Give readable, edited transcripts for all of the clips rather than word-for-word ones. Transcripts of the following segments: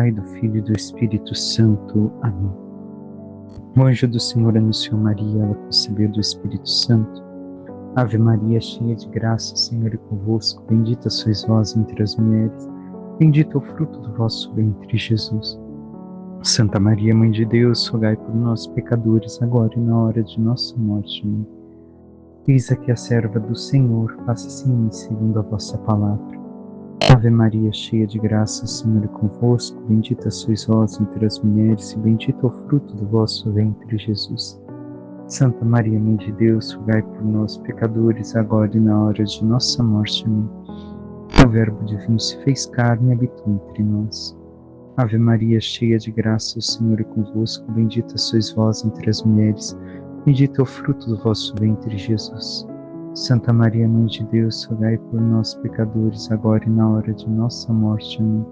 Pai, do Filho e do Espírito Santo. Amém. O anjo do Senhor anunciou Maria, ela concebeu do Espírito Santo. Ave Maria, cheia de graça, o Senhor é convosco. Bendita sois vós entre as mulheres. Bendito é o fruto do vosso ventre, Jesus. Santa Maria, Mãe de Deus, rogai por nós, pecadores, agora e na hora de nossa morte. Amém. Eis aqui a serva do Senhor, faça-se em mim segundo a vossa palavra. Ave Maria, cheia de graça, o Senhor é convosco. Bendita sois vós entre as mulheres, e bendito é o fruto do vosso ventre, Jesus. Santa Maria, Mãe de Deus, rogai por nós, pecadores, agora e na hora de nossa morte. Amém. O Verbo divino se fez carne e habitou entre nós. Ave Maria, cheia de graça, o Senhor é convosco. Bendita sois vós entre as mulheres, bendito é o fruto do vosso ventre, Jesus. Santa Maria, Mãe de Deus, rogai por nós, pecadores, agora e na hora de nossa morte. Amém.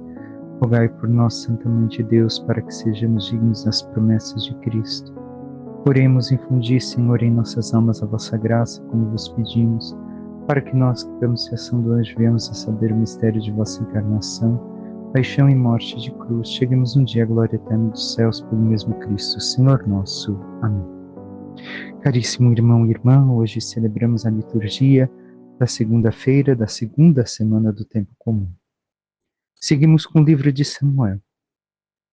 Rogai por nós, Santa Mãe de Deus, para que sejamos dignos das promessas de Cristo. Oremos, infundi, Senhor, em nossas almas a vossa graça, como vos pedimos, para que nós, que pela anunciação do anjo viemos a saber o mistério de vossa encarnação, paixão e morte de cruz, cheguemos um dia à glória eterna dos céus pelo mesmo Cristo, Senhor nosso. Amém. Caríssimo irmão e irmã, hoje celebramos a liturgia da segunda-feira da segunda semana do tempo comum. Seguimos com o livro de Samuel.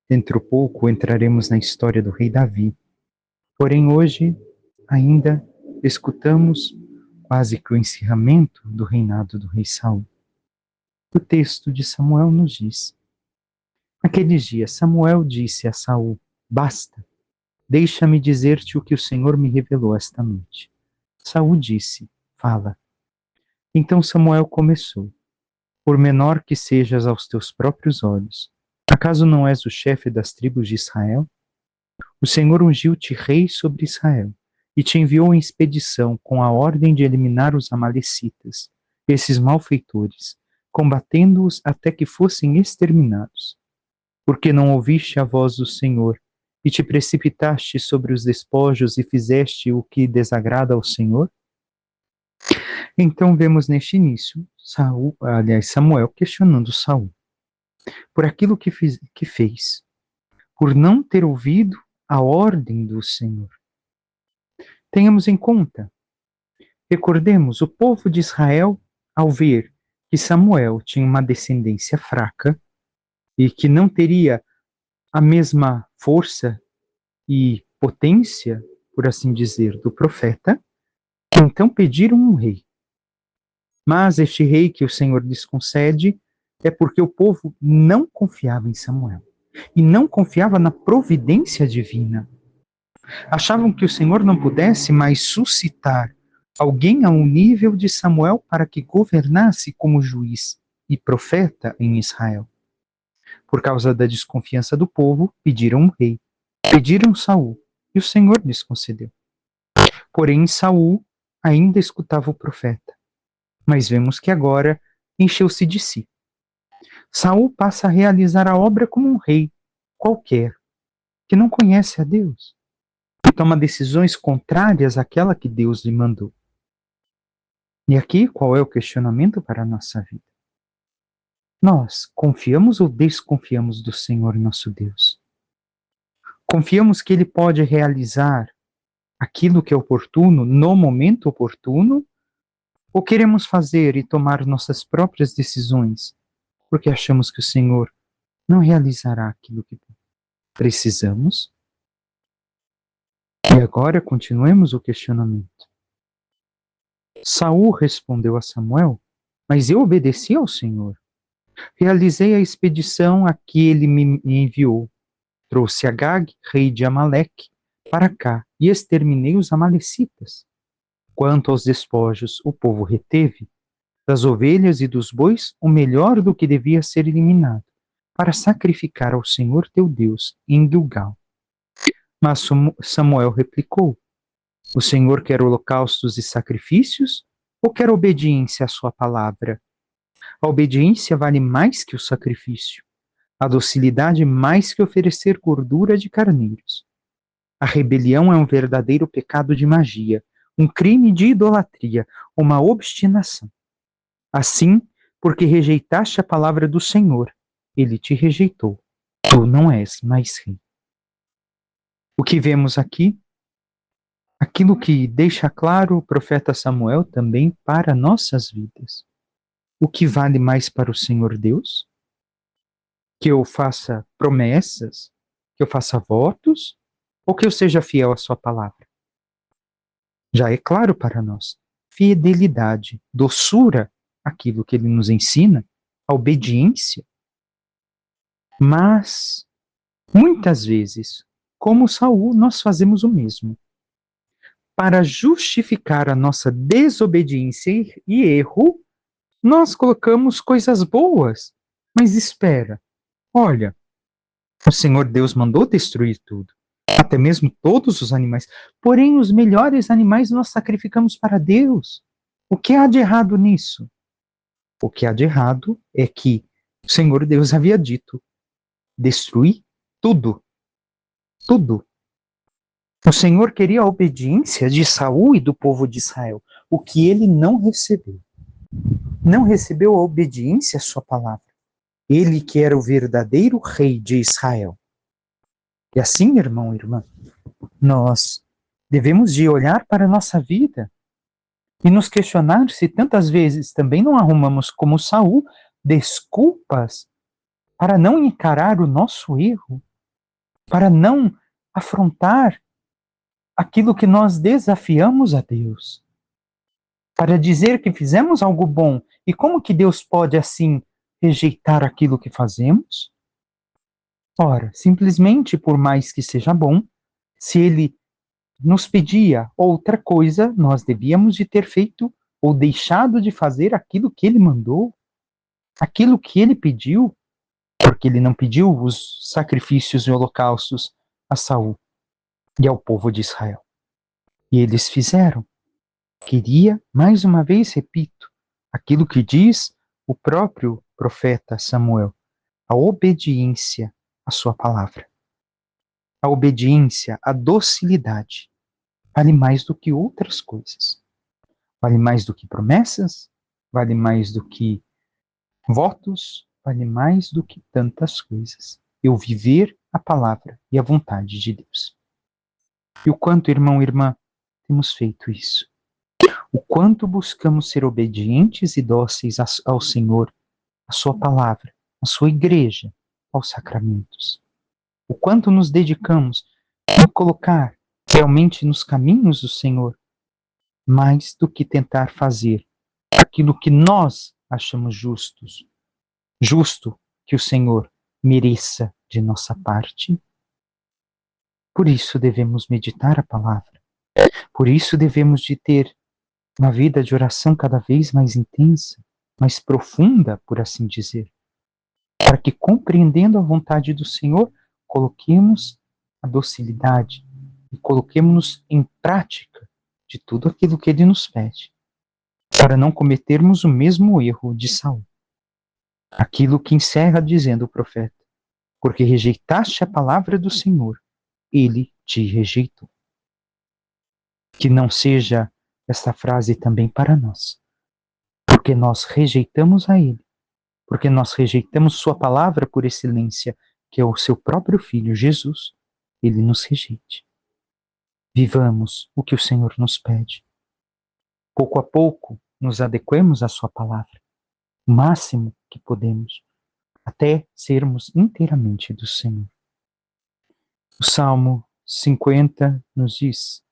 Dentro pouco entraremos na história do rei Davi. Porém, hoje ainda escutamos quase que o encerramento do reinado do rei Saul. O texto de Samuel nos diz: naqueles dias, Samuel disse a Saul: basta, deixa-me dizer-te o que o Senhor me revelou esta noite. Saul disse: fala. Então Samuel começou: por menor que sejas aos teus próprios olhos, acaso não és o chefe das tribos de Israel? O Senhor ungiu-te rei sobre Israel e te enviou em expedição com a ordem de eliminar os amalecitas, esses malfeitores, combatendo-os até que fossem exterminados. Porque não ouviste a voz do Senhor e te precipitaste sobre os despojos e fizeste o que desagrada ao Senhor? Então vemos neste início Samuel questionando Saul por aquilo que fez, por não ter ouvido a ordem do Senhor. Tenhamos em conta, recordemos, o povo de Israel, ao ver que Samuel tinha uma descendência fraca e que não teria a mesma força e potência, por assim dizer, do profeta, então pediram um rei. Mas este rei que o Senhor lhes concede é porque o povo não confiava em Samuel e não confiava na providência divina. Achavam que o Senhor não pudesse mais suscitar alguém a um nível de Samuel para que governasse como juiz e profeta em Israel. Por causa da desconfiança do povo, pediram um rei. Pediram Saul, e o Senhor lhes concedeu. Porém, Saul ainda escutava o profeta. Mas vemos que agora encheu-se de si. Saul passa a realizar a obra como um rei qualquer, que não conhece a Deus, e toma decisões contrárias àquela que Deus lhe mandou. E aqui, qual é o questionamento para a nossa vida? Nós confiamos ou desconfiamos do Senhor nosso Deus? Confiamos que Ele pode realizar aquilo que é oportuno, no momento oportuno, ou queremos fazer e tomar nossas próprias decisões, porque achamos que o Senhor não realizará aquilo que precisamos? E agora continuemos o questionamento. Saul respondeu a Samuel: mas eu obedeci ao Senhor. Realizei a expedição a que ele me enviou. Trouxe Agag, rei de Amaleque, para cá e exterminei os amalecitas. Quanto aos despojos, o povo reteve das ovelhas e dos bois o melhor do que devia ser eliminado, para sacrificar ao Senhor teu Deus em Gilgal. Mas Samuel replicou: o Senhor quer holocaustos e sacrifícios ou quer obediência à sua palavra? A obediência vale mais que o sacrifício, a docilidade mais que oferecer gordura de carneiros. A rebelião é um verdadeiro pecado de magia, um crime de idolatria, uma obstinação. Assim, porque rejeitaste a palavra do Senhor, ele te rejeitou, tu não és mais rei. O que vemos aqui, aquilo que deixa claro o profeta Samuel também para nossas vidas. O que vale mais para o Senhor Deus? Que eu faça promessas, que eu faça votos, ou que eu seja fiel à sua palavra? Já é claro para nós. Fidelidade, doçura, aquilo que ele nos ensina, a obediência. Mas, muitas vezes, como Saul, nós fazemos o mesmo. Para justificar a nossa desobediência e erro, nós colocamos coisas boas. Mas espera, olha, o Senhor Deus mandou destruir tudo, até mesmo todos os animais. Porém, os melhores animais nós sacrificamos para Deus. O que há de errado nisso? O que há de errado é que o Senhor Deus havia dito: destruir tudo, tudo. O Senhor queria a obediência de Saul e do povo de Israel, o que ele não recebeu. Não recebeu a obediência à sua palavra. Ele que era o verdadeiro rei de Israel. E assim, irmão e irmã, nós devemos de olhar para a nossa vida e nos questionar se tantas vezes também não arrumamos, como Saul, desculpas para não encarar o nosso erro, para não afrontar aquilo que nós desafiamos a Deus, para dizer que fizemos algo bom. E como que Deus pode assim rejeitar aquilo que fazemos? Ora, simplesmente por mais que seja bom, se ele nos pedia outra coisa, nós devíamos de ter feito ou deixado de fazer aquilo que ele mandou, aquilo que ele pediu, porque ele não pediu os sacrifícios e holocaustos a Saul e ao povo de Israel. E eles fizeram. Queria, mais uma vez, repito, aquilo que diz o próprio profeta Samuel, a obediência à sua palavra. A obediência, a docilidade, vale mais do que outras coisas. Vale mais do que promessas, vale mais do que votos, vale mais do que tantas coisas. Eu viver a palavra e a vontade de Deus. E o quanto, irmão e irmã, temos feito isso? O quanto buscamos ser obedientes e dóceis ao Senhor, à sua palavra, à sua igreja, aos sacramentos. O quanto nos dedicamos a colocar realmente nos caminhos do Senhor, mais do que tentar fazer aquilo que nós achamos justo que o Senhor mereça de nossa parte. Por isso devemos meditar a palavra. Por isso devemos de ter uma vida de oração cada vez mais intensa, mais profunda, por assim dizer, para que, compreendendo a vontade do Senhor, coloquemos a docilidade e coloquemos-nos em prática de tudo aquilo que Ele nos pede, para não cometermos o mesmo erro de Saul. Aquilo que encerra dizendo o profeta: porque rejeitaste a palavra do Senhor, Ele te rejeitou. Que não seja esta frase também para nós, porque nós rejeitamos a Ele, porque nós rejeitamos Sua palavra por excelência, que é o Seu próprio Filho, Jesus, Ele nos rejeite. Vivamos o que o Senhor nos pede. Pouco a pouco, nos adequemos à Sua palavra, o máximo que podemos, até sermos inteiramente do Senhor. O Salmo 50 nos diz: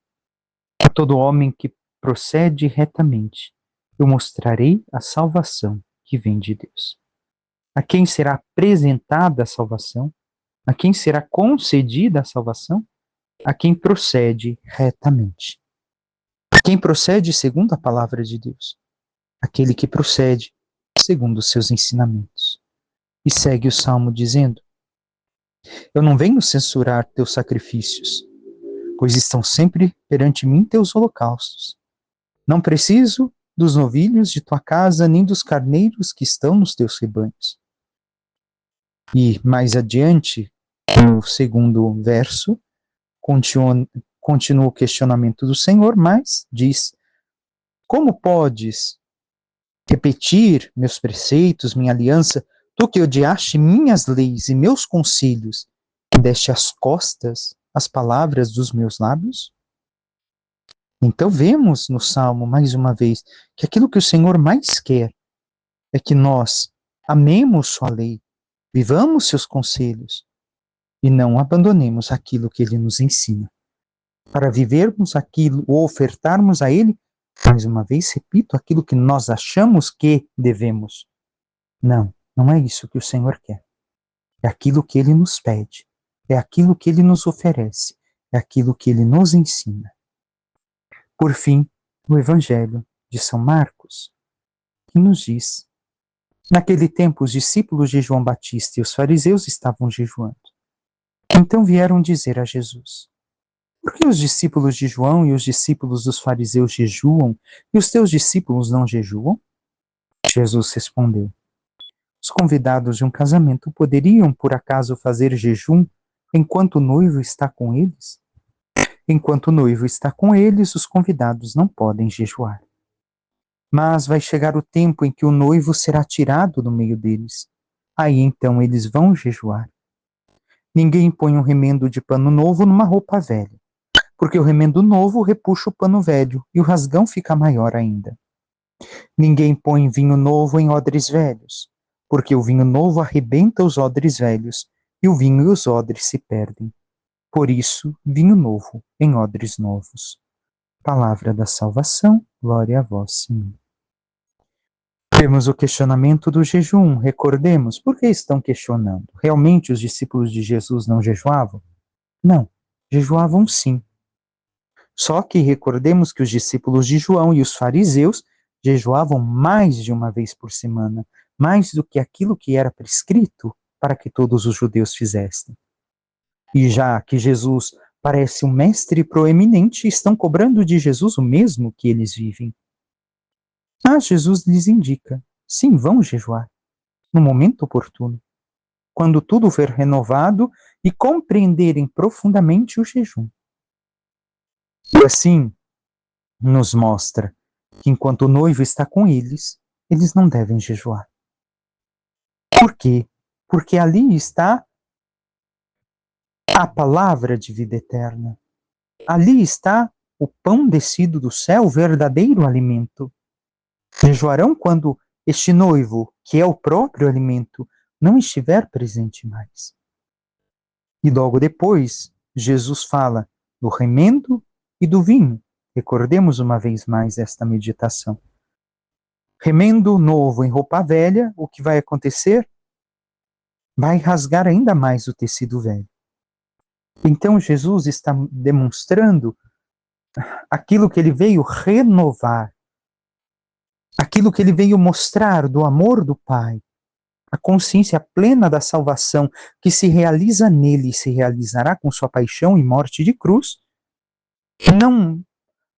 a todo homem que procede retamente, eu mostrarei a salvação que vem de Deus. A quem será apresentada a salvação? A quem será concedida a salvação? A quem procede retamente. A quem procede segundo a palavra de Deus. Aquele que procede segundo os seus ensinamentos. E segue o Salmo dizendo: eu não venho censurar teus sacrifícios, pois estão sempre perante mim teus holocaustos. Não preciso dos novilhos de tua casa, nem dos carneiros que estão nos teus rebanhos. E mais adiante, no segundo verso, continua o questionamento do Senhor, mas diz: como podes repetir meus preceitos, minha aliança, Tu que odiaste minhas leis e meus conselhos, e deste as costas às palavras dos meus lábios? Então vemos no Salmo, mais uma vez, que aquilo que o Senhor mais quer é que nós amemos sua lei, vivamos seus conselhos e não abandonemos aquilo que ele nos ensina. Para vivermos aquilo ou ofertarmos a ele, mais uma vez, repito, aquilo que nós achamos que devemos. Não, não é isso que o Senhor quer. É aquilo que ele nos pede, é aquilo que ele nos oferece, é aquilo que ele nos ensina. Por fim, o Evangelho de São Marcos, que nos diz: naquele tempo, os discípulos de João Batista e os fariseus estavam jejuando. Então vieram dizer a Jesus: por que os discípulos de João e os discípulos dos fariseus jejuam e os teus discípulos não jejuam? Jesus respondeu: os convidados de um casamento poderiam, por acaso, fazer jejum enquanto o noivo está com eles? Enquanto o noivo está com eles, os convidados não podem jejuar. Mas vai chegar o tempo em que o noivo será tirado do meio deles. Aí então eles vão jejuar. Ninguém põe um remendo de pano novo numa roupa velha, porque o remendo novo repuxa o pano velho e o rasgão fica maior ainda. Ninguém põe vinho novo em odres velhos, porque o vinho novo arrebenta os odres velhos e o vinho e os odres se perdem. Por isso, vinho novo em odres novos. Palavra da salvação, glória a vós, Senhor. Temos o questionamento do jejum. Recordemos, por que estão questionando? Realmente os discípulos de Jesus não jejuavam? Não, jejuavam sim. Só que recordemos que os discípulos de João e os fariseus jejuavam mais de uma vez por semana, mais do que aquilo que era prescrito para que todos os judeus fizessem. E já que Jesus parece um mestre proeminente, estão cobrando de Jesus o mesmo que eles vivem. Mas Jesus lhes indica: sim, vão jejuar, no momento oportuno, quando tudo for renovado e compreenderem profundamente o jejum. E assim nos mostra que enquanto o noivo está com eles, eles não devem jejuar. Por quê? Porque ali está a palavra de vida eterna. Ali está o pão descido do céu, o verdadeiro alimento. Jejuarão quando este noivo, que é o próprio alimento, não estiver presente mais. E logo depois, Jesus fala do remendo e do vinho. Recordemos uma vez mais esta meditação. Remendo novo em roupa velha, o que vai acontecer? Vai rasgar ainda mais o tecido velho. Então Jesus está demonstrando aquilo que ele veio renovar, aquilo que ele veio mostrar do amor do Pai, a consciência plena da salvação que se realiza nele e se realizará com sua paixão e morte de cruz.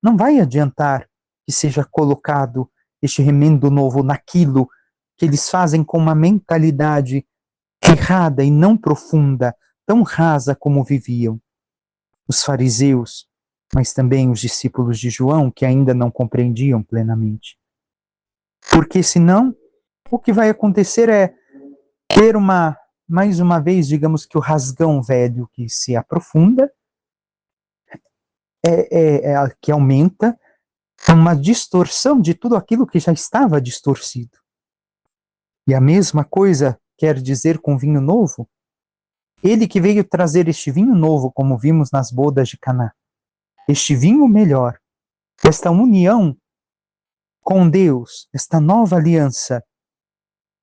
Não vai adiantar que seja colocado este remendo novo naquilo que eles fazem com uma mentalidade errada e não profunda, tão rasa como viviam os fariseus, mas também os discípulos de João, que ainda não compreendiam plenamente. Porque senão, o que vai acontecer é ter mais uma vez, digamos que o rasgão velho que se aprofunda, que aumenta, uma distorção de tudo aquilo que já estava distorcido. E a mesma coisa quer dizer com vinho novo? Ele que veio trazer este vinho novo, como vimos nas bodas de Caná, este vinho melhor, esta união com Deus, esta nova aliança,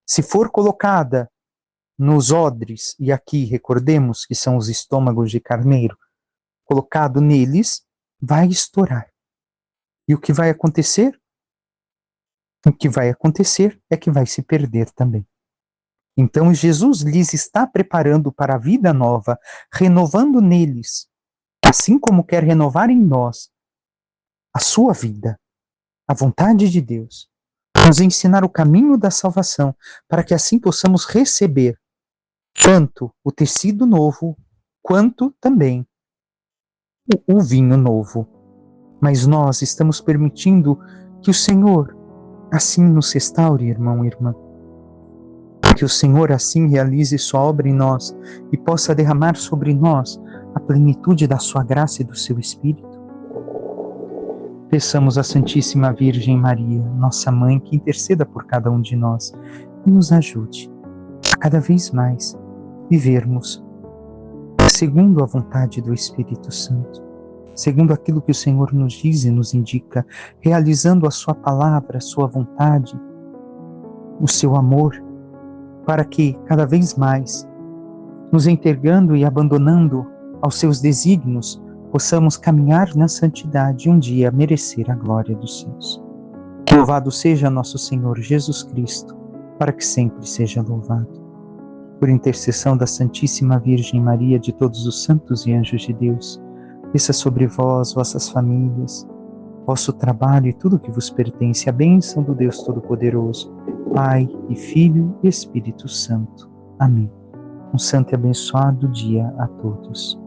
se for colocada nos odres, e aqui recordemos que são os estômagos de carneiro, colocado neles, vai estourar. E o que vai acontecer? O que vai acontecer é que vai se perder também. Então Jesus lhes está preparando para a vida nova, renovando neles, assim como quer renovar em nós a sua vida, a vontade de Deus, nos ensinar o caminho da salvação, para que assim possamos receber tanto o tecido novo, quanto também o vinho novo. Mas nós estamos permitindo que o Senhor assim nos restaure, irmão e irmã. que o Senhor assim realize sua obra em nós e possa derramar sobre nós a plenitude da sua graça e do seu Espírito. Peçamos à Santíssima Virgem Maria, nossa Mãe, que interceda por cada um de nós e nos ajude a cada vez mais vivermos segundo a vontade do Espírito Santo, segundo aquilo que o Senhor nos diz e nos indica, realizando a sua palavra, a sua vontade, o seu amor, para que cada vez mais, nos entregando e abandonando aos seus desígnios, possamos caminhar na santidade e um dia merecer a glória dos céus. Louvado seja nosso Senhor Jesus Cristo, para que sempre seja louvado. Por intercessão da Santíssima Virgem Maria, de todos os santos e anjos de Deus, desça sobre vós, vossas famílias, vosso trabalho e tudo que vos pertence, a bênção do Deus Todo-Poderoso, Pai e Filho e Espírito Santo. Amém. Um santo e abençoado dia a todos.